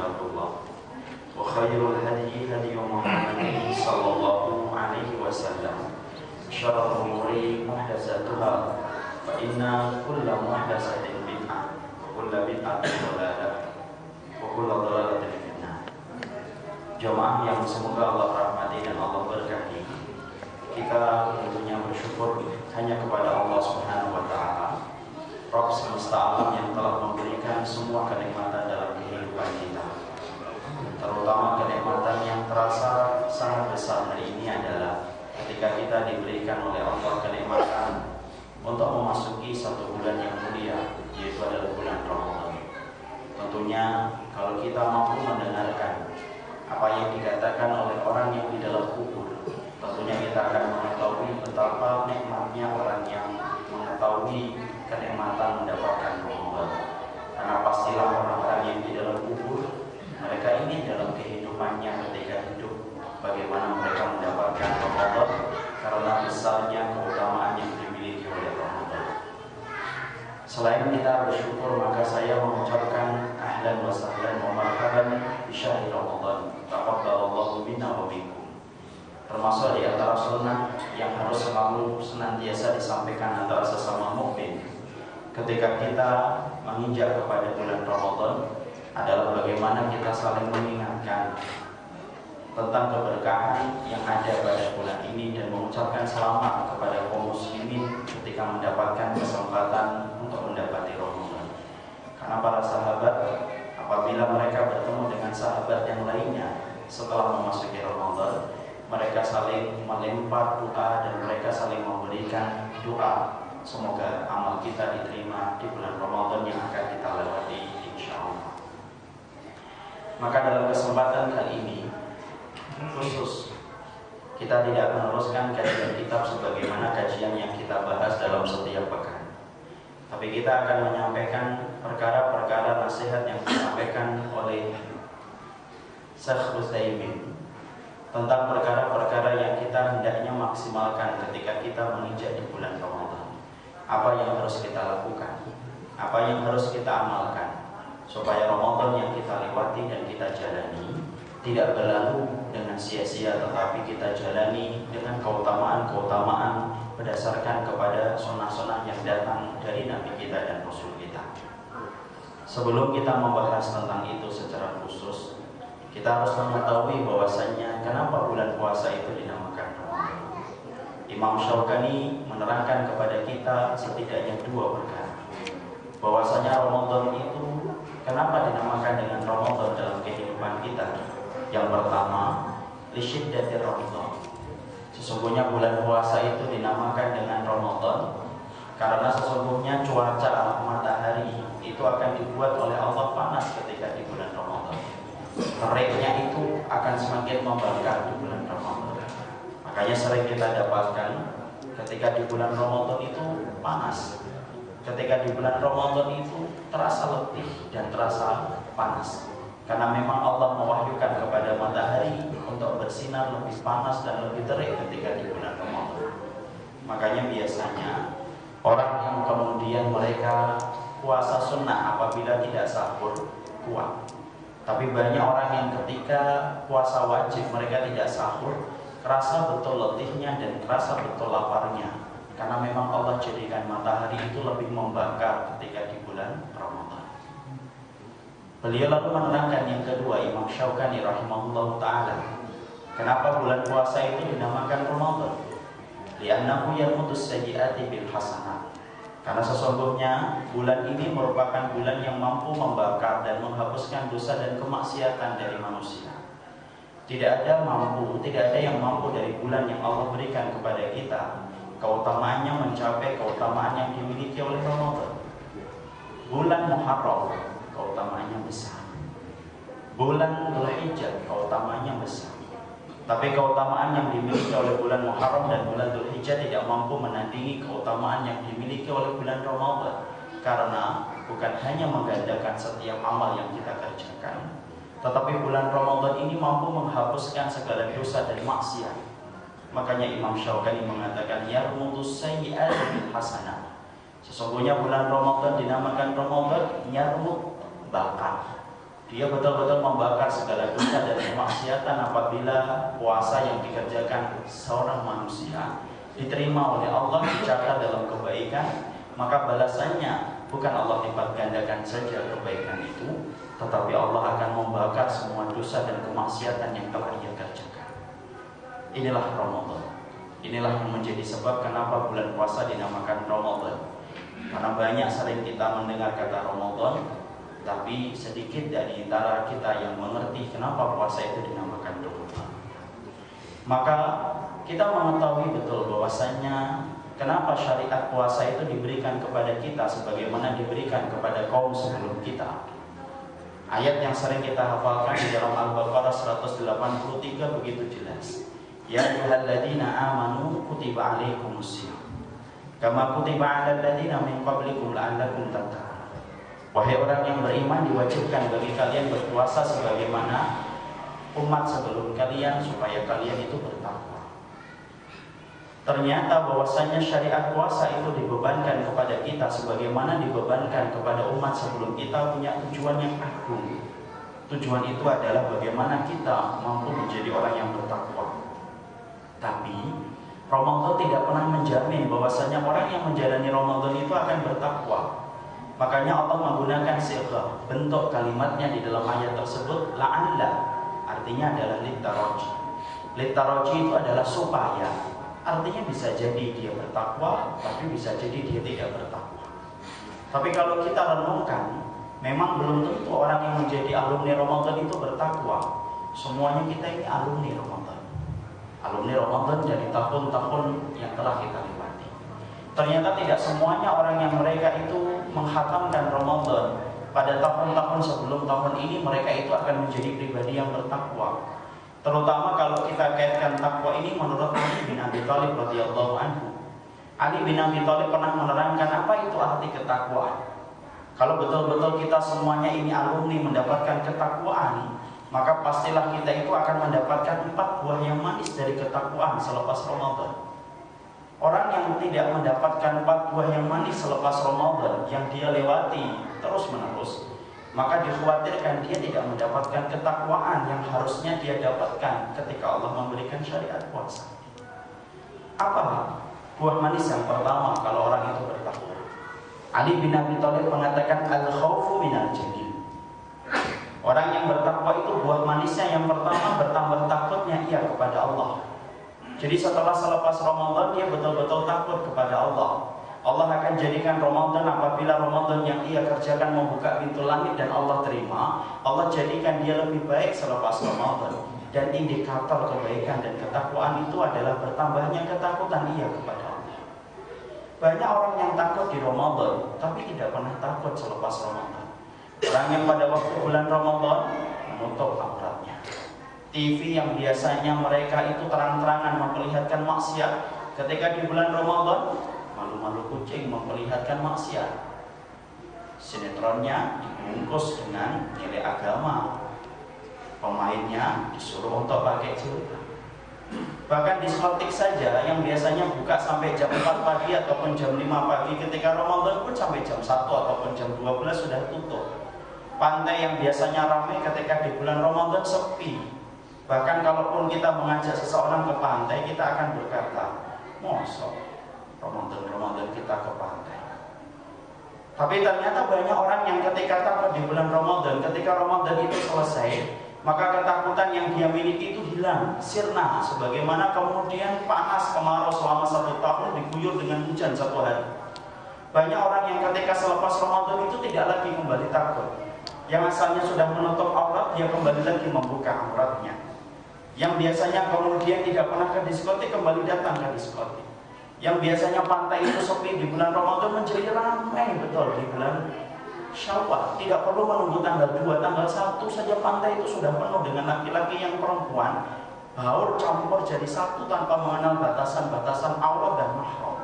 كتاب الله وخير الهدي هدي محمد صلى الله عليه وسلم وشر الأمور محدثاتها فإن كل محدثة بدعة وكل بدعة ضلالة وكل ضلالة في النار. Jamaah yang semoga Allah rahmati dan Allah berkahi, kita tentunya bersyukur hanya kepada Allah Subhanahu wa Ta'ala, Rabb semesta alam, yang telah memberikan semua kenikmatan dalam kehidupan kita. Terutama kenikmatan yang terasa sangat besar hari ini adalah ketika kita diberikan oleh Allah kenikmatan untuk memasuki satu bulan yang mulia, yaitu adalah bulan Ramadan. Tentunya kalau kita mampu mendengarkan apa yang dikatakan oleh orang yang di dalam kubur, tentunya kita akan mengetahui betapa nikmatnya orang yang mengetahui kenikmatan mendapatkan Ramadan. Karena pastilah orang-orang yang di dalam kubur, mereka ini dalam kehidupannya ketika hidup, bagaimana mereka mendapatkan Ramadan karena besarnya keutamaan yang dimiliki oleh Ramadan. Selain kita bersyukur, maka saya mengucapkan ahlan wa sahlan wa marhaban bi syahri Ramadan. Taqabbalallahu minna wa minkum. Termasuk di antara sunnah yang harus selalu senantiasa disampaikan antara sesama mukmin ketika kita menginjak kepada bulan Ramadan adalah bagaimana kita saling mengingatkan tentang keberkahan yang ada pada bulan ini dan mengucapkan selamat kepada kaum muslimin ketika mendapatkan kesempatan untuk mendapati Ramadan. Karena para sahabat apabila mereka bertemu dengan sahabat yang lainnya setelah memasuki Ramadan, mereka saling melempar doa dan mereka saling memberikan doa semoga amal kita diterima di bulan Ramadan yang akan kita lewati insyaallah. Maka dalam kesempatan kali ini khusus kita tidak meneruskan kajian kitab sebagaimana kajian yang kita bahas dalam setiap pekan, tapi kita akan menyampaikan perkara-perkara nasihat yang disampaikan oleh Syekh Utsaimin tentang perkara-perkara yang kita hendaknya maksimalkan ketika kita menginjak di bulan Ramadan. Apa yang harus kita lakukan, apa yang harus kita amalkan supaya Ramadan yang kita lewati dan kita jalani tidak berlalu dengan sia-sia, tetapi kita jalani dengan keutamaan-keutamaan berdasarkan kepada sunnah-sunnah yang datang dari Nabi kita dan Rasul kita. Sebelum kita membahas tentang itu secara khusus, kita harus mengetahui bahwasannya kenapa bulan puasa itu dinamakan Ramadan. Imam Syaukani menerangkan kepada kita setidaknya dua perkara. Bahwasanya Ramadan itu kenapa dinamakan dengan Ramadan dalam kehidupan kita? Yang pertama, lisyiddati Ramadan. Sesungguhnya bulan puasa itu dinamakan dengan Ramadan karena sesungguhnya cuaca matahari itu akan dibuat oleh Allah panas ketika di bulan Ramadan. Teriknya itu akan semakin membakar di bulan Ramadan. Makanya sering kita dapatkan ketika di bulan Ramadan itu panas. Ketika di bulan Ramadan itu terasa letih dan terasa panas. Karena memang Allah mewahyukan kepada matahari untuk bersinar lebih panas dan lebih terik ketika di bulan Ramadan. Makanya biasanya orang yang kemudian mereka puasa sunnah apabila tidak sahur kuat. Tapi banyak orang yang ketika puasa wajib mereka tidak sahur, kerasa betul letihnya dan kerasa betul laparnya. Karena memang Allah jadikan matahari itu lebih membakar ketika di bulan Ramadan. Beliau lalu menerangkan yang kedua, Imam Syaukani rahimahullah ta'ala, kenapa bulan puasa itu dinamakan Ramadan? Li'annahu yamutus sayyi'ati bil hasanat. Karena sesungguhnya bulan ini merupakan bulan yang mampu membakar dan menghapuskan dosa dan kemaksiatan dari manusia. Tidak ada yang mampu dari bulan yang Allah berikan kepada kita keutamaannya mencapai keutamaan yang dimiliki oleh Ramadan. Bulan Muharram keutamaannya besar. Bulan Dzulhijjah keutamaannya besar. Tapi keutamaan yang dimiliki oleh bulan Muharram dan bulan Dzulhijjah tidak mampu menandingi keutamaan yang dimiliki oleh bulan Ramadan. Karena bukan hanya menggandakan setiap amal yang kita kerjakan, tetapi bulan Ramadan ini mampu menghapuskan segala dosa dan maksiat. Makanya Imam Syaukani mengatakan yarmudus sayyi'ati bil hasanah. Sesungguhnya bulan Ramadan dinamakan Ramadan, yarmud bakar. Dia betul-betul membakar segala dosa dan kemaksiatan apabila puasa yang dikerjakan seorang manusia diterima oleh Allah, dicatat dalam kebaikan, maka balasannya bukan Allah lipat gandakan saja kebaikan itu, tetapi Allah akan membakar semua dosa dan kemaksiatan yang telah ia kerjakan. Inilah Ramadan. Inilah yang menjadi sebab kenapa bulan puasa dinamakan Ramadan. Karena banyak sering kita mendengar kata Ramadan, tapi sedikit dari antara kita yang mengerti kenapa puasa itu dinamakan Ramadan. Maka kita mengetahui betul bahwasanya kenapa syariat puasa itu diberikan kepada kita sebagaimana diberikan kepada kaum sebelum kita. Ayat yang sering kita hafalkan di dalam Al-Baqarah 183 begitu jelas. Ya ayyuhalladzina amanu kutiba alaikumusiyam kama kutiba 'alal ladzina min qablikum la'allakum tattaqun. Wahai orang yang beriman, diwajibkan bagi kalian berpuasa sebagaimana umat sebelum kalian supaya kalian itu bertakwa. Ternyata bahwasanya syariat puasa itu dibebankan kepada kita sebagaimana dibebankan kepada umat sebelum kita punya tujuan yang agung. Tujuan itu adalah bagaimana kita mampu menjadi orang yang bertakwa. Tapi Ramadan tidak pernah menjamin bahwasanya orang yang menjalani Ramadan itu akan bertakwa. Makanya Allah menggunakan sighah, bentuk kalimatnya di dalam ayat tersebut la'alla, artinya adalah litaraji. Litaraji itu adalah supaya, artinya bisa jadi dia bertakwa, tapi bisa jadi dia tidak bertakwa. Tapi kalau kita renungkan, memang belum tentu orang yang menjadi alumni Ramadan itu bertakwa. Semuanya kita ini alumni Ramadan. Alumni Ramadan dari tahun-tahun yang telah kita lewati. Ternyata tidak semuanya orang yang mereka itu menghatamkan Ramadan pada tahun-tahun sebelum tahun ini mereka itu akan menjadi pribadi yang bertakwa. Terutama kalau kita kaitkan takwa ini menurut Ali bin Abi Thalib radhiyallahu anhu. Ali bin Abi Thalib pernah menerangkan apa itu arti ketakwaan. Kalau betul-betul kita semuanya ini alumni mendapatkan ketakwaan, maka pastilah kita itu akan mendapatkan 4 buah yang manis dari ketakwaan selepas Ramadan. Orang yang tidak mendapatkan 4 buah yang manis selepas Ramadan yang dia lewati terus-menerus, maka dikhawatirkan dia tidak mendapatkan ketakwaan yang harusnya dia dapatkan ketika Allah memberikan syariat puasa. Apa buah manis yang pertama kalau orang itu bertakwa? Ali bin Abi Thalib mengatakan al-khaufu minal jalil. Orang yang bertakwa itu buah manisnya yang pertama bertambah takutnya ia kepada Allah. Jadi selepas Ramadan dia betul-betul takut kepada Allah. Allah akan jadikan Ramadan, apabila Ramadan yang ia kerjakan membuka pintu langit dan Allah terima, Allah jadikan dia lebih baik selepas Ramadan. Dan indikator kebaikan dan ketakwaan itu adalah bertambahnya ketakutan ia kepada Allah. Banyak orang yang takut di Ramadan tapi tidak pernah takut selepas Ramadan. Orang yang pada waktu bulan Ramadan menutup auratnya. TV yang biasanya mereka itu terang-terangan memperlihatkan maksiat, ketika di bulan Ramadan malu-malu kucing memperlihatkan maksiat. Sinetronnya dibungkus dengan nilai agama, pemainnya disuruh untuk pakai jilbab. Bahkan diskotik saja yang biasanya buka sampai jam 4 pagi ataupun jam 5 pagi, ketika Ramadan pun sampai jam 1 ataupun jam 12 sudah tutup. Pantai yang biasanya ramai ketika di bulan Ramadan sepi. Bahkan kalaupun kita mengajak seseorang ke pantai, kita akan berkata, mosok Ramadan kita ke pantai. Tapi ternyata banyak orang yang ketika takut di bulan Ramadan, ketika Ramadan itu selesai, maka ketakutan yang dia miliki itu hilang, sirna. Sebagaimana kemudian panas kemarau selama 1 tahun diguyur dengan hujan 1 hari. Banyak orang yang ketika selepas Ramadan itu tidak lagi kembali takut. Yang asalnya sudah menutup aurat, dia kembali lagi membuka auratnya. Yang biasanya kemudian tidak pernah ke diskotik, kembali datang ke diskotik. Yang biasanya pantai itu sepi di bulan Ramadan menjadi ramai betul di bulan Syawal. Tidak perlu menunggu tanggal 2, tanggal 1 saja pantai itu sudah penuh dengan laki-laki yang perempuan, baur campur jadi satu tanpa mengenal batasan-batasan aurat dan mahram.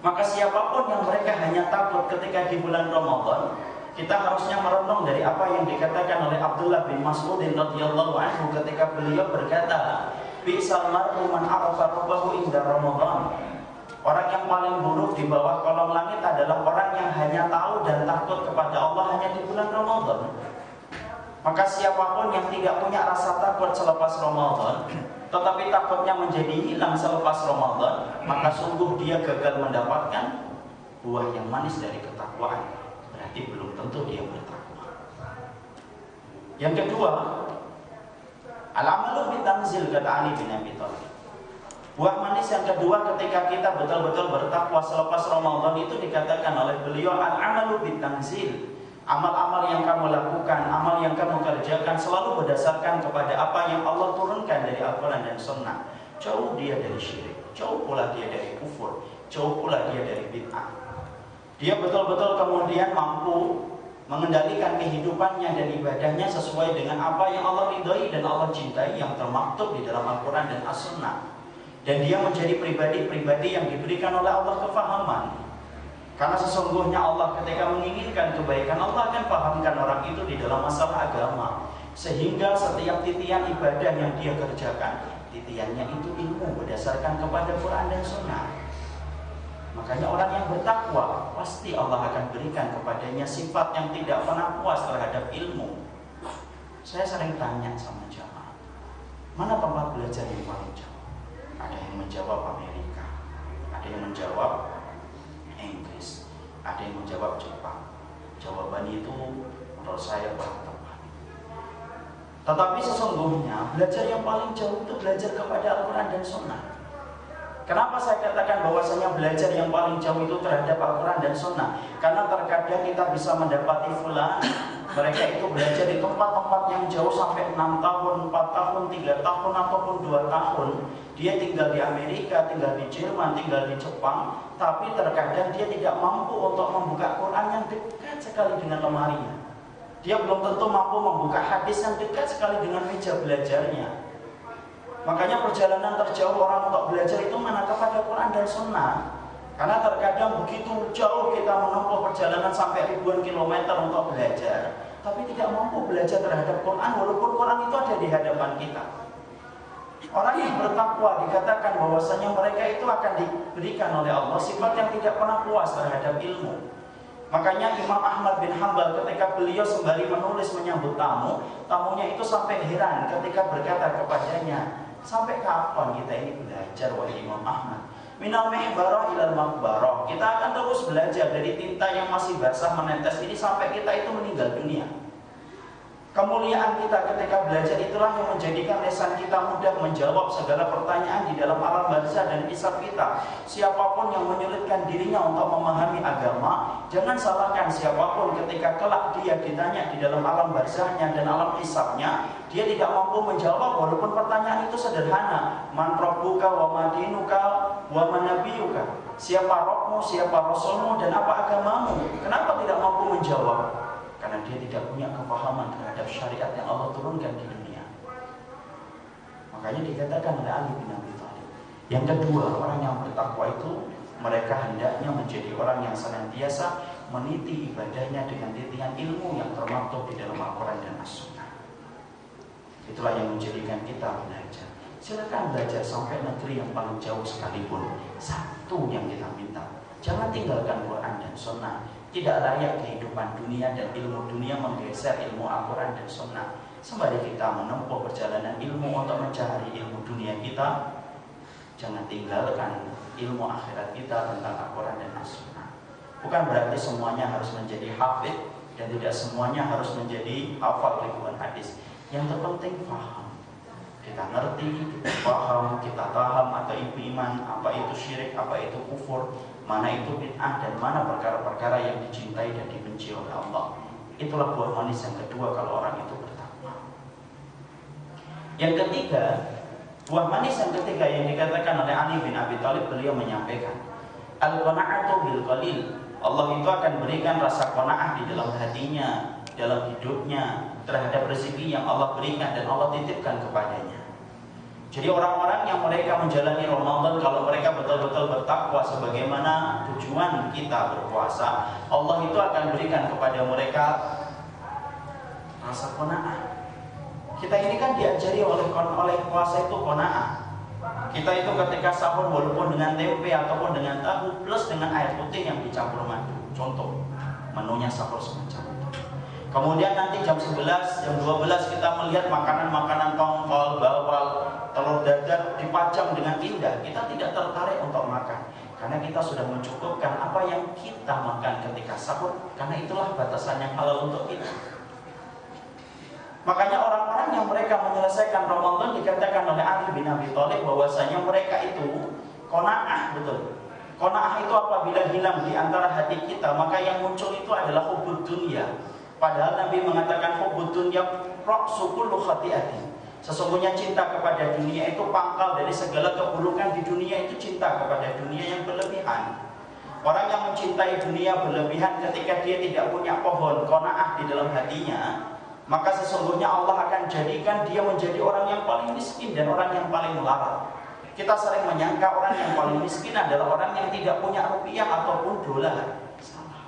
Maka siapapun yang mereka hanya takut ketika di bulan Ramadan, kita harusnya merenung dari apa yang dikatakan oleh Abdullah bin Mas'ud radhiyallahu anhu ketika beliau berkata, "Bi'sal mar'u man 'arafa rabbahu inda Ramadan." Orang yang paling buruk di bawah kolong langit adalah orang yang hanya tahu dan takut kepada Allah hanya di bulan Ramadan. Maka siapapun yang tidak punya rasa takut selepas Ramadan, tetapi takutnya menjadi hilang selepas Ramadan, maka sungguh dia gagal mendapatkan buah yang manis dari ketakwaan. Berarti belum tentu dia bertakwa. Yang kedua, al-amalu bitanzil, kata Ali bin Abi Thalib. Buah manis yang kedua ketika kita betul-betul bertakwa selepas Ramadan itu dikatakan oleh beliau, al-amalu bitanzil. Amal-amal yang kamu lakukan, amal yang kamu kerjakan selalu berdasarkan kepada apa yang Allah turunkan dari Al-Quran dan Sunnah. Jauh dia dari syirik, jauh pula dia dari kufur, jauh pula dia dari bid'ah. Dia betul-betul kemudian mampu mengendalikan kehidupannya dan ibadahnya sesuai dengan apa yang Allah ridhai dan Allah cintai yang termaktub di dalam Al-Quran dan As-Sunnah. Dan dia menjadi pribadi-pribadi yang diberikan oleh Allah kefahaman. Karena sesungguhnya Allah ketika menginginkan kebaikan, Allah akan pahamkan orang itu di dalam masalah agama. Sehingga setiap titian ibadah yang dia kerjakan, titiannya itu ilmu berdasarkan kepada Quran dan Sunnah. Makanya orang yang bertakwa pasti Allah akan berikan kepadanya sifat yang tidak pernah puas terhadap ilmu. Saya sering tanya sama jamaah, mana tempat belajar yang paling jauh? Ada yang menjawab Amerika, ada yang menjawab Inggris, ada yang menjawab Jepang. Jawaban itu menurut saya kurang tepat. Tetapi sesungguhnya belajar yang paling jauh itu belajar kepada Al-Quran dan Sunnah. Kenapa saya katakan bahwasanya belajar yang paling jauh itu terhadap Al-Quran dan Sunnah? Karena terkadang kita bisa mendapati fulan, mereka itu belajar di tempat-tempat yang jauh sampai 6 tahun, 4 tahun, 3 tahun, ataupun 2 tahun. Dia tinggal di Amerika, tinggal di Jerman, tinggal di Jepang, tapi terkadang dia tidak mampu untuk membuka Quran yang dekat sekali dengan lemarinya. Dia belum tentu mampu membuka hadis yang dekat sekali dengan meja belajarnya. Makanya perjalanan terjauh orang untuk belajar itu mana kepada Quran dan Sunnah. Karena terkadang begitu jauh kita menempuh perjalanan sampai ribuan kilometer untuk belajar, tapi tidak mampu belajar terhadap Quran walaupun Quran itu ada di hadapan kita. Orang yang bertakwa dikatakan bahwasanya mereka itu akan diberikan oleh Allah sifat yang tidak pernah puas terhadap ilmu. Makanya Imam Ahmad bin Hanbal ketika beliau sembari menulis menyambut tamu, tamunya itu sampai heran ketika berkata kepadanya, sampai kapan kita ini belajar wahai Imam Ahmad? Minal mihbarah ilal makbarah. Kita akan terus belajar dari tinta yang masih basah menetes ini sampai kita itu meninggal dunia. Kemuliaan kita ketika belajar itulah yang menjadikan lisan kita mudah menjawab segala pertanyaan di dalam alam barzah dan hisab kita. Siapapun yang menyulitkan dirinya untuk memahami agama, jangan salahkan siapapun ketika kelak dia ditanya di dalam alam barzahnya dan alam hisabnya, dia tidak mampu menjawab walaupun pertanyaan itu sederhana. Man rabbuka wa madinuka wa man nabiyuka. Siapa Rabbmu, siapa Rasulmu, dan apa agamamu? Kenapa tidak mampu menjawab? Karena dia tidak punya kepahaman terhadap syariat yang Allah turunkan di dunia. Makanya dikatakan oleh Ali bin Abi Thalib, yang kedua, orang yang bertakwa itu mereka hendaknya menjadi orang yang senantiasa meniti ibadahnya dengan titian ilmu yang termaktub di dalam Al-Quran dan As-Sunnah. Itulah yang menjadikan kita belajar. Silakan belajar sampai negeri yang paling jauh sekalipun. Satu yang kita minta, jangan tinggalkan Quran dan Sunnah. Tidak layak kehidupan dunia dan ilmu dunia menggeser ilmu Al-Quran dan Sunnah. Sembari kita menempuh perjalanan ilmu untuk mencari ilmu dunia kita, jangan tinggalkan ilmu akhirat kita tentang Al-Quran dan As-Sunnah. Bukan berarti semuanya harus menjadi hafid dan tidak semuanya harus menjadi hafal ribuan hadis. Yang terpenting paham. Kita ngerti, kita paham, kita paham atau iman, apa itu syirik, apa itu kufur, mana itu bid'ah, dan mana perkara-perkara yang dicintai dan dibenci oleh Allah. Itulah buah manis yang kedua kalau orang itu bertakwa. Yang ketiga, buah manis yang ketiga yang dikatakan oleh Ali bin Abi Thalib, beliau menyampaikan, al-qana'atu bil qalil. Allah itu akan berikan rasa qanaah di dalam hatinya, dalam hidupnya terhadap rezeki yang Allah berikan dan Allah titipkan kepadanya. Jadi orang-orang yang mereka menjalani Ramadan, kalau mereka betul-betul bertakwa sebagaimana tujuan kita berpuasa, Allah itu akan berikan kepada mereka rasa qanaah. Kita ini kan diajari oleh puasa itu qanaah. Kita itu ketika sahur walaupun dengan tempe ataupun dengan tahu plus dengan air putih yang dicampur madu. Contoh, menunya sahur semacam itu. Kemudian nanti jam 11, jam 12 kita melihat makanan-makanan tongkol, bawal, telur dadar dipajang dengan indah. Kita tidak tertarik untuk makan karena kita sudah mencukupkan apa yang kita makan ketika sahur, karena itulah batasan yang halal untuk kita. Makanya orang-orang yang mereka menyelesaikan Ramadan dikatakan oleh Ali bin Abi Thalib bahwasanya mereka itu qanaah, betul. Qanaah itu apabila hilang di antara hati kita, maka yang muncul itu adalah hubbud dunya. Padahal Nabi mengatakan hubbud dunya ra'su kullu khati'atin. Sesungguhnya cinta kepada dunia itu pangkal dari segala keburukan di dunia, itu cinta kepada dunia yang berlebihan. Orang yang mencintai dunia berlebihan ketika dia tidak punya pohon qanaah di dalam hatinya, maka sesungguhnya Allah akan jadikan dia menjadi orang yang paling miskin dan orang yang paling melarat. Kita sering menyangka orang yang paling miskin adalah orang yang tidak punya rupiah ataupun dolar. Salah.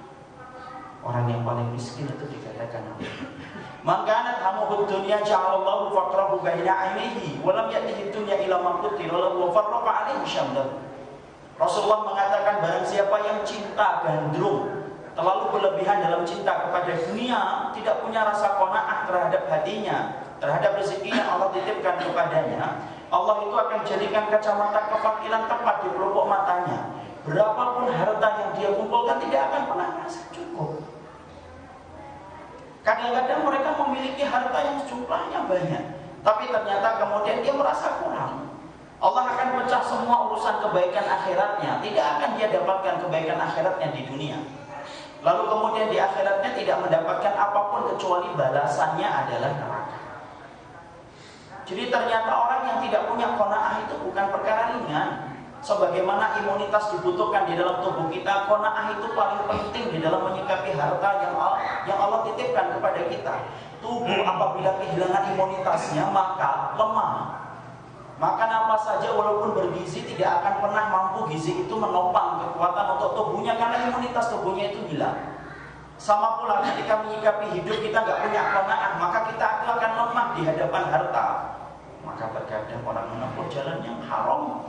Orang yang paling miskin itu dikatakan Maka hamuhud dunya ja'alallahu faqrahu baina ainihi wa lam ya'tihi dunya ila ma qutira lahu wa farraqa alaihi syamlahu. Rasulullah mengatakan barang siapa yang cinta gandrung, terlalu berlebihan dalam cinta kepada dunia, tidak punya rasa qanaah terhadap hatinya, terhadap rezeki yang Allah titipkan kepadanya, Allah itu akan jadikan kacamata kefakiran tepat di pelupuk matanya. Berapapun harta yang dia kumpulkan tidak akan pernah merasa cukup. Kadang-kadang mereka memiliki harta yang jumlahnya banyak, tapi ternyata kemudian dia merasa kurang. Allah akan pecah semua urusan kebaikan akhiratnya, tidak akan dia dapatkan kebaikan akhiratnya di dunia. Lalu kemudian di akhiratnya tidak mendapatkan apapun kecuali balasannya adalah neraka. Jadi ternyata orang yang tidak punya qanaah itu bukan perkara ringan. Sebagaimana imunitas dibutuhkan di dalam tubuh kita, qanaah itu paling penting di dalam menyikapi harta yang Allah titipkan kepada kita. Tubuh apabila kehilangan imunitasnya maka lemah. Makan apa saja walaupun bergizi tidak akan pernah mampu gizi itu menopang kekuatan untuk tubuhnya karena imunitas tubuhnya itu hilang. Sama pula ketika menyikapi hidup kita nggak punya qanaah, maka kita akan lemah di hadapan harta. Maka terkadang orang menempuh jalan yang haram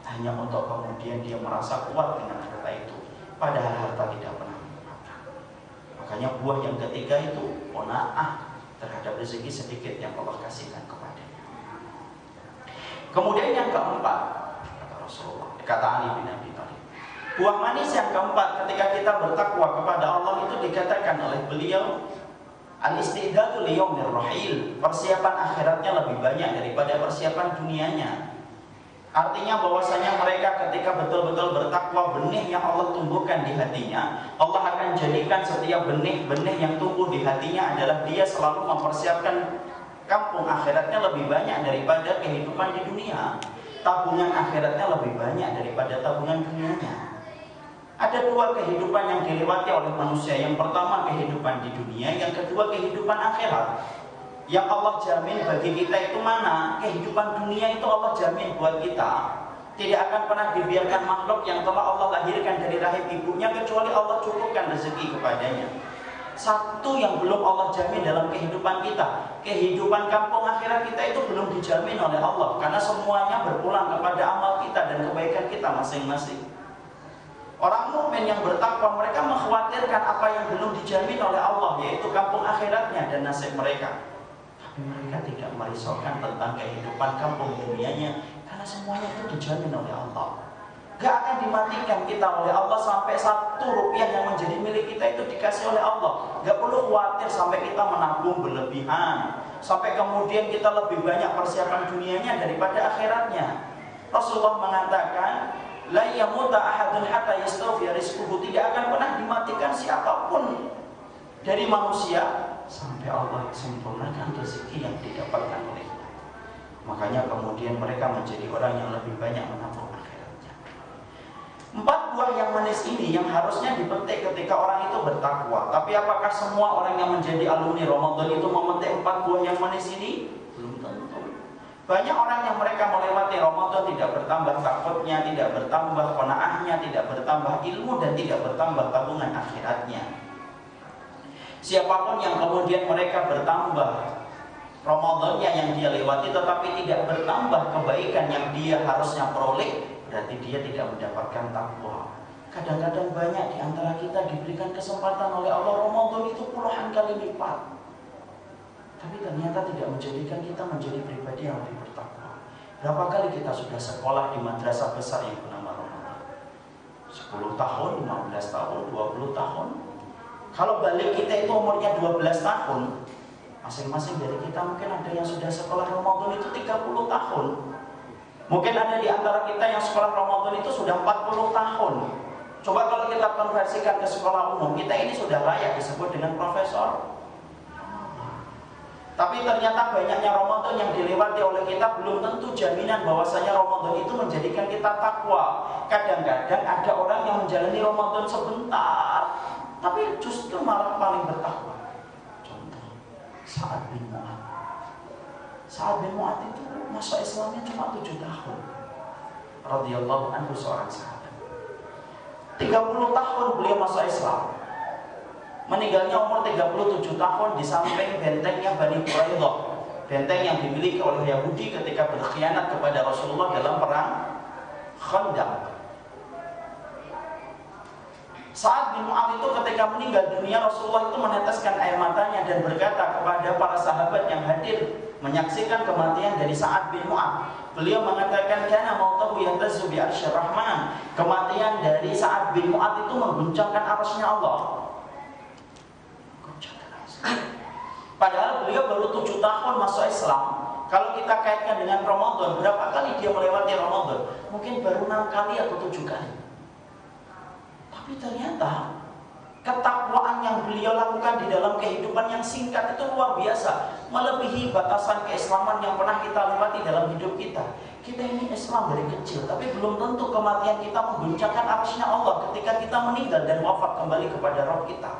hanya untuk kemudian dia merasa kuat dengan harta itu, padahal harta tidak pernah menyebabkan. Makanya buah yang ketiga itu qanaah terhadap rezeki sedikit yang Allah kasihkan kepadanya. Kemudian yang keempat, kata Rasulullah, kata Ali bin Abi Thalib, buah manis yang keempat ketika kita bertakwa kepada Allah itu dikatakan oleh beliau, al-istidadu liyaumir rahil, persiapan akhiratnya lebih banyak daripada persiapan dunianya. Artinya bahwasanya mereka ketika betul-betul bertakwa, benih yang Allah tumbuhkan di hatinya, Allah akan jadikan setiap benih-benih yang tumbuh di hatinya adalah dia selalu mempersiapkan kampung akhiratnya lebih banyak daripada kehidupan di dunia. Tabungan akhiratnya lebih banyak daripada tabungan dunianya. Ada dua kehidupan yang dilewati oleh manusia. Yang pertama kehidupan di dunia, yang kedua kehidupan akhirat. Yang Allah jamin bagi kita itu mana? Kehidupan dunia itu Allah jamin buat kita. Tidak akan pernah dibiarkan makhluk yang telah Allah lahirkan dari rahim ibunya kecuali Allah cukupkan rezeki kepadanya. Satu yang belum Allah jamin dalam kehidupan kita, kehidupan kampung akhirat kita itu belum dijamin oleh Allah, karena semuanya berpulang kepada amal kita dan kebaikan kita masing-masing. Orang mukmin yang bertakwa, mereka mengkhawatirkan apa yang belum dijamin oleh Allah, yaitu kampung akhiratnya dan nasib mereka. Tapi mereka tidak merisaukan tentang kehidupan kampung dunianya, karena semuanya itu dijamin oleh Allah. Gak akan dimatikan kita oleh Allah sampai 1 rupiah yang menjadi milik kita itu dikasih oleh Allah. Gak perlu khawatir sampai kita menabung berlebihan, sampai kemudian kita lebih banyak persiapan dunianya daripada akhiratnya. Rasulullah mengatakan, la yamuta ahadun hatta yastawfiya rizquhu, tidak akan pernah dimatikan siapapun dari manusia sampai Allah sempurnakan rezeki yang didapatkan olehnya. Makanya kemudian mereka menjadi orang yang lebih banyak menabung akhiratnya. 4 buah yang manis ini yang harusnya dipetik ketika orang itu bertakwa. Tapi apakah semua orang yang menjadi alumni Ramadan itu memetik 4 buah yang manis ini? Belum tentu. Banyak orang yang mereka melewati Ramadan tidak bertambah takutnya, tidak bertambah qanaahnya, tidak bertambah ilmu, dan tidak bertambah tabungan akhiratnya. Siapapun yang kemudian mereka bertambah Ramadannya yang dia lewati tetapi tidak bertambah kebaikan yang dia harusnya peroleh, berarti dia tidak mendapatkan takwa. Kadang-kadang banyak di antara kita diberikan kesempatan oleh Allah Ramadan itu puluhan kali lipat, tapi ternyata tidak menjadikan kita menjadi pribadi yang lebih bertakwa. Berapa kali kita sudah sekolah di madrasah besar yang bernama Ramadan? 10 tahun, 15 tahun, 20 tahun. Kalau balik kita itu umurnya 12 tahun, masing-masing dari kita mungkin ada yang sudah sekolah Ramadan itu 30 tahun. Mungkin ada di antara kita yang sekolah Ramadan itu sudah 40 tahun. Coba kalau kita konversikan ke sekolah umum, kita ini sudah layak disebut dengan profesor. Tapi ternyata banyaknya Ramadan yang dilewati oleh kita belum tentu jaminan bahwasanya Ramadan itu menjadikan kita takwa. Kadang-kadang ada orang yang menjalani Ramadan sebentar, tapi justru malah paling bertakwa. Contoh, Sa'ad bin Mu'ad. Sa'ad bin Mu'ad itu masa Islamnya cuma 7 tahun. Radhiyallahu anhu, seorang sahabat. 30 tahun beliau masa Islam. Meninggalnya umur 37 tahun di samping bentengnya Bani Quraidah, benteng yang dimiliki oleh Yahudi ketika berkhianat kepada Rasulullah dalam perang Khandaq. Sa'ad bin Mu'ad itu ketika meninggal dunia, Rasulullah itu meneteskan air matanya dan berkata kepada para sahabat yang hadir menyaksikan kematian dari Sa'ad bin Mu'ad. Beliau mengatakan, "Kana mautahu yahtazu bi arsyir rahman." Kematian dari Sa'ad bin Mu'ad itu mengguncangkan arsy-Nya Allah. Padahal beliau baru 7 tahun masuk Islam. Kalau kita kaitkan dengan Ramadan, berapa kali dia melewati Ramadan? Mungkin baru 6 kali atau 7 kali. Tapi ternyata ketakwaan yang beliau lakukan di dalam kehidupan yang singkat itu luar biasa, melebihi batasan keislaman yang pernah kita lewati dalam hidup kita. Kita ini Islam dari kecil, tapi belum tentu kematian kita mengguncangkan arsy-Nya Allah ketika kita meninggal dan wafat kembali kepada Rabb kita.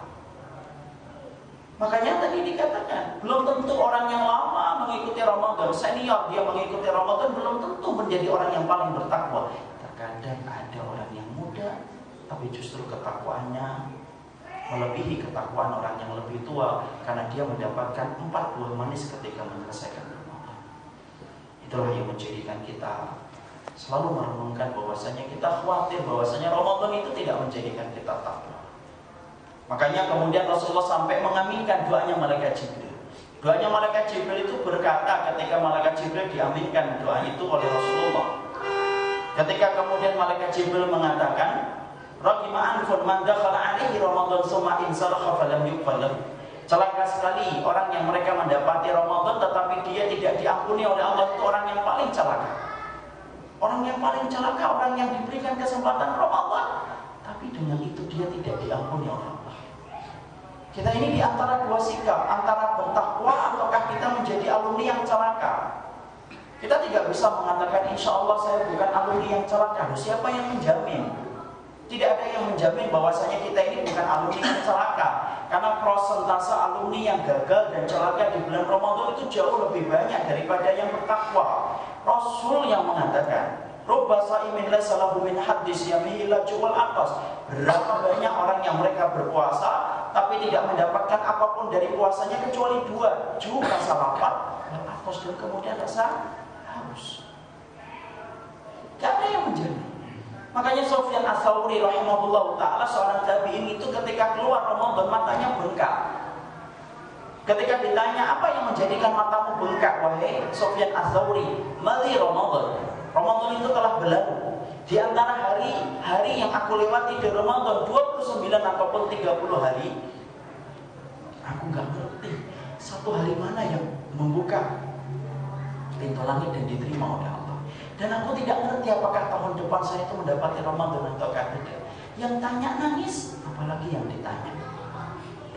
Makanya tadi dikatakan, belum tentu orang yang lama mengikuti Ramadan, senior dia mengikuti Ramadan, belum tentu menjadi orang yang paling bertakwa. Terkadang ada orang yang muda, tapi justru ketakwaannya melebihi ketakwaan orang yang lebih tua, karena dia mendapatkan 4 buah manis ketika menyelesaikan Ramadan. Itulah yang menjadikan kita selalu merenungkan bahwasanya kita khawatir bahwasanya Ramadan itu tidak menjadikan kita takwa. Makanya kemudian Rasulullah sampai mengaminkan doanya malaikat Jibril. Doanya malaikat Jibril itu berkata ketika malaikat Jibril diaminkan doa itu oleh Rasulullah. Ketika kemudian malaikat Jibril mengatakan, "Raqima anfun man dakhala alaihi Ramadan summa insalakha falam yuqbal." Celaka sekali orang yang mereka mendapati Ramadan tetapi dia tidak diampuni oleh Allah. Itu orang yang paling celaka. Orang yang paling celaka, orang yang diberikan kesempatan Ramadan, tapi dengan itu dia tidak diampuni oleh Allah. Kita ini di antara dua sikap, antara bertakwa ataukah kita menjadi alumni yang celaka. Kita tidak bisa mengatakan insya Allah saya bukan alumni yang celaka. Siapa yang menjamin? Tidak ada yang menjamin bahwasanya kita ini bukan alumni yang celaka. Karena prosentase alumni yang gagal dan celaka di bulan Ramadan itu jauh lebih banyak daripada yang bertakwa. Rasul yang mengatakan, "Rubba sha'imin laysa lahu min haddis yamihi illa ju'al aqas." Berapa banyak orang yang mereka berpuasa tapi tidak mendapatkan apapun dari puasanya kecuali 2, rasa lapar, aqas, dan kemudian rasa haus. Tidak ada yang menjamin. Makanya Sufyan Ats-Tsauri rahimahullah ta'ala, seorang tabi'in itu ketika keluar Ramadan matanya bengkak. Ketika ditanya apa yang menjadikan matamu bengkak wahai Sufyan Ats-Tsauri, "Mali Ramadan." Ramadan itu telah berlalu. Di antara hari yang aku lewati di Ramadan 29 ataupun 30 hari, aku nggak ngerti satu hari mana yang membuka pintu langit dan diterima oleh Allah. Dan aku tidak ngerti apakah tahun depan saya itu mendapati Ramadan atau tidak. Yang tanya nangis, apalagi yang ditanya.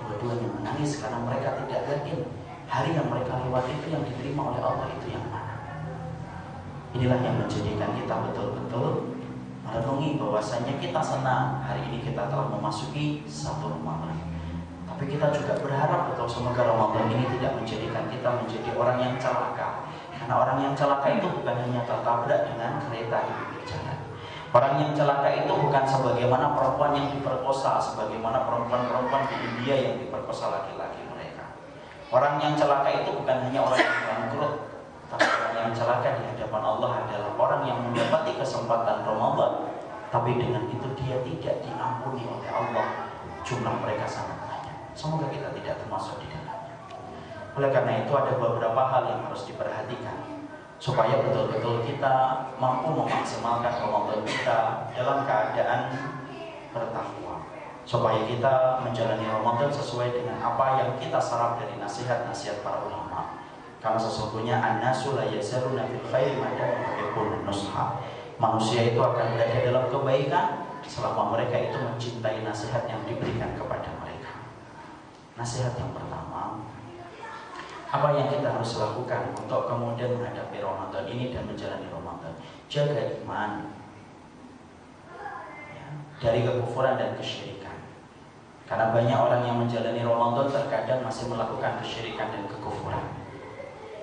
Dua-duanya menangis karena mereka tidak yakin hari yang mereka lewati itu yang diterima oleh Allah itu yang mana. Inilah yang menjadikan kita betul-betul merenungi bahwasanya kita senang hari ini kita telah memasuki 1 Ramadan. Tapi kita juga berharap betul semoga Ramadan ini tidak menjadikan kita menjadi orang yang celaka. Karena orang yang celaka itu bukan hanya tertabrak dengan kereta di pinggir jalan. Orang yang celaka itu bukan sebagaimana perempuan yang diperkosa, sebagaimana perempuan-perempuan di India yang diperkosa laki-laki mereka. Orang yang celaka itu bukan hanya orang yang hadapan Allah adalah orang yang mendapati kesempatan Ramadan, tapi dengan itu dia tidak diampuni oleh Allah. Jumlah mereka sangat banyak. Semoga kita tidak termasuk di dalamnya. Oleh karena itu ada beberapa hal yang harus diperhatikan supaya betul-betul kita mampu memaksimalkan Ramadan kita dalam keadaan bertakwa, supaya kita menjalani Ramadan sesuai dengan apa yang kita serap dari nasihat-nasihat para ulama. Karena sesungguhnya an-nasu la yazaluna fil khairi ma yuhibbun nusha. Manusia itu akan berada dalam kebaikan selama mereka itu mencintai nasihat yang diberikan kepada mereka. Nasihat yang pertama, apa yang kita harus lakukan untuk kemudian menghadapi Ramadan ini dan menjalani Ramadan? Jaga iman ya, dari kekufuran dan kesyirikan. Karena banyak orang yang menjalani Ramadan terkadang masih melakukan kesyirikan dan kekufuran.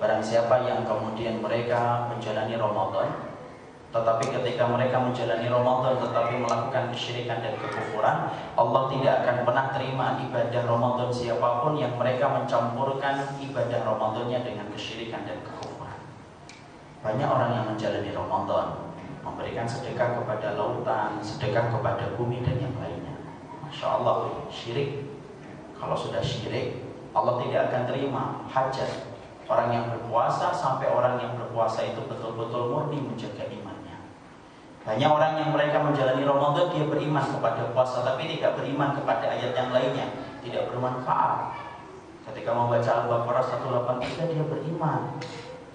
Barang siapa yang kemudian mereka menjalani Ramadan, tetapi ketika mereka menjalani Ramadan tetapi melakukan kesyirikan dan kekufuran, Allah tidak akan pernah terima ibadah Ramadan siapapun yang mereka mencampurkan ibadah Ramadannya dengan kesyirikan dan kekufuran. Banyak orang yang menjalani Ramadan memberikan sedekah kepada lautan, sedekah kepada bumi dan yang lainnya. Masya Allah, syirik. Kalau sudah syirik, Allah tidak akan terima hajat orang yang berpuasa sampai orang yang berpuasa itu betul-betul murni menjaga imannya. Banyak orang yang mereka menjalani Ramadan, dia beriman kepada puasa tapi tidak beriman kepada ayat yang lainnya, tidak bermanfaat. Ketika membaca Al-Baqarah 183 dia beriman,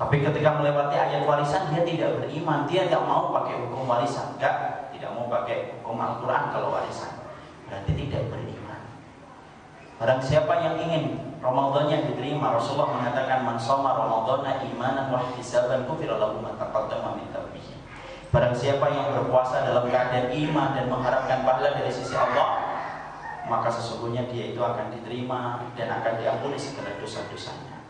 tapi ketika melewati ayat warisan dia tidak beriman. Dia tidak mau pakai hukum warisan, tidak mau pakai hukum Al-Quran kalau warisan, berarti tidak beriman. Barang siapa yang ingin Ramadannya diterima, Rasulullah mengatakan man shoma Ramadana imanan wa ihtisaban ghufira lahu ma taqaddama min dhanbihi. Barang siapa yang berpuasa dalam keadaan iman dan mengharapkan pahala dari sisi Allah, maka sesungguhnya dia itu akan diterima dan akan diampuni segala dosa-dosanya.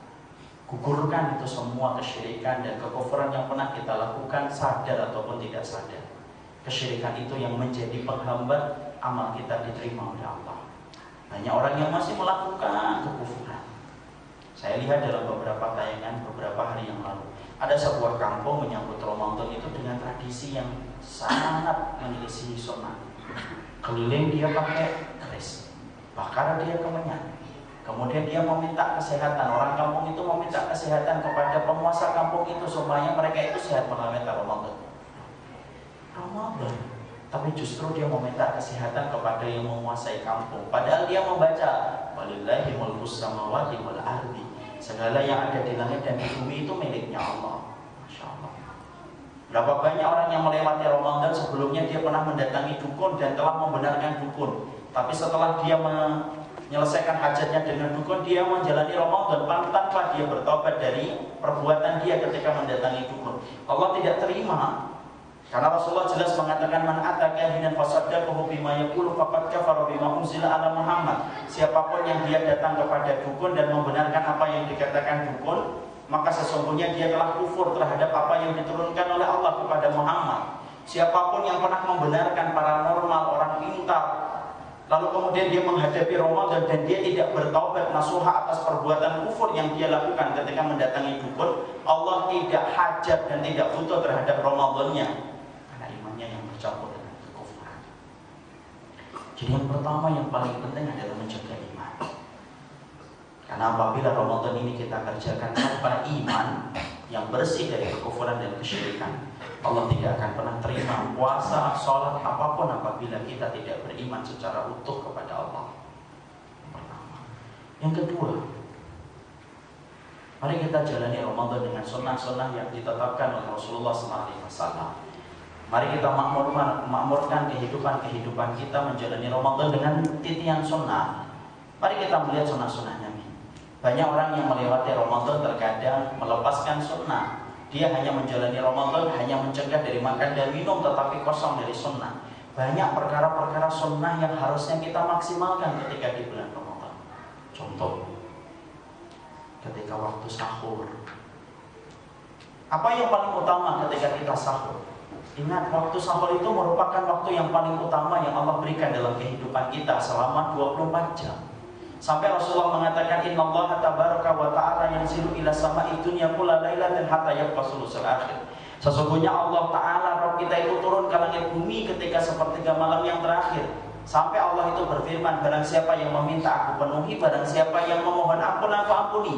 Gugurkan itu semua kesyirikan dan kekufuran yang pernah kita lakukan, sadar ataupun tidak sadar. Kesyirikan itu yang menjadi penghambat amal kita diterima oleh Allah. Banyak orang yang masih melakukan kekufuran. Saya lihat dalam beberapa tayangan beberapa hari yang lalu, ada sebuah kampung menyambut Ramadan itu dengan tradisi yang sangat menyelisihi sunnah. Keliling dia pakai keris, bakar dia kemenyan. Kemudian dia meminta kesehatan. Orang kampung itu meminta kesehatan kepada penguasa kampung itu supaya mereka itu sehat melewati Ramadan. Tapi justru dia meminta kesehatan kepada yang menguasai kampung. Padahal dia membaca walillahi mulkus samawati wal ardi. Segala yang ada di langit dan di bumi itu miliknya Allah. Masya Allah. Berapa banyak orang yang melewati Ramadan sebelumnya dia pernah mendatangi dukun dan telah membenarkan dukun. Tapi setelah dia menyelesaikan hajatnya dengan dukun, dia menjalani Ramadan tanpa dia bertobat dari perbuatan dia ketika mendatangi dukun. Allah tidak terima. Karena Rasulullah jelas mengatakan man ataka hinan fasaddaqahu bima yaqulu faqad kafara bima unzila ala Muhammad. Siapapun yang dia datang kepada dukun dan membenarkan apa yang dikatakan dukun, maka sesungguhnya dia telah kufur terhadap apa yang diturunkan oleh Allah kepada Muhammad. Siapapun yang pernah membenarkan paranormal, orang pintar, lalu kemudian dia menghadapi Ramadan dan dia tidak bertaubat nasuha atas perbuatan kufur yang dia lakukan ketika mendatangi dukun, Allah tidak hajat dan tidak butuh terhadap Ramadannya. Yang bercampur dengan kekufuran. Jadi yang pertama yang paling penting adalah menjaga iman. Karena apabila Ramadan ini kita kerjakan tanpa iman yang bersih dari kekufuran dan kesyirikan, Allah tidak akan pernah terima puasa, sholat, apapun apabila kita tidak beriman secara utuh kepada Allah. Yang pertama. Yang kedua, mari kita jalani Ramadan dengan sunnah-sunnah yang ditetapkan oleh Rasulullah SAW. Mari kita makmurkan kehidupan kita menjalani Ramadan dengan titian sunnah. Mari kita melihat sunnah-sunnahnya. Banyak orang yang melewati Ramadan terkadang melepaskan sunnah. Dia hanya menjalani Ramadan, hanya mencegah dari makan dan minum, tetapi kosong dari sunnah. Banyak perkara-perkara sunnah yang harusnya kita maksimalkan ketika di bulan Ramadan. Contoh, ketika waktu sahur. Apa yang paling utama ketika kita sahur? Ingat, waktu sahur itu merupakan waktu yang paling utama yang Allah berikan dalam kehidupan kita selama 24 jam. Sampai Rasulullah mengatakan innallaha tabaraka wa ta'ala yanzilu ila sama'i dunya kulla lailatin hatta yabqa sulusul akhir. Sesungguhnya Allah Ta'ala Rabb kita itu turun ke langit bumi ketika sepertiga malam yang terakhir. Sampai Allah itu berfirman, barang siapa yang meminta aku penuhi, barang siapa yang memohon ampun aku ampuni.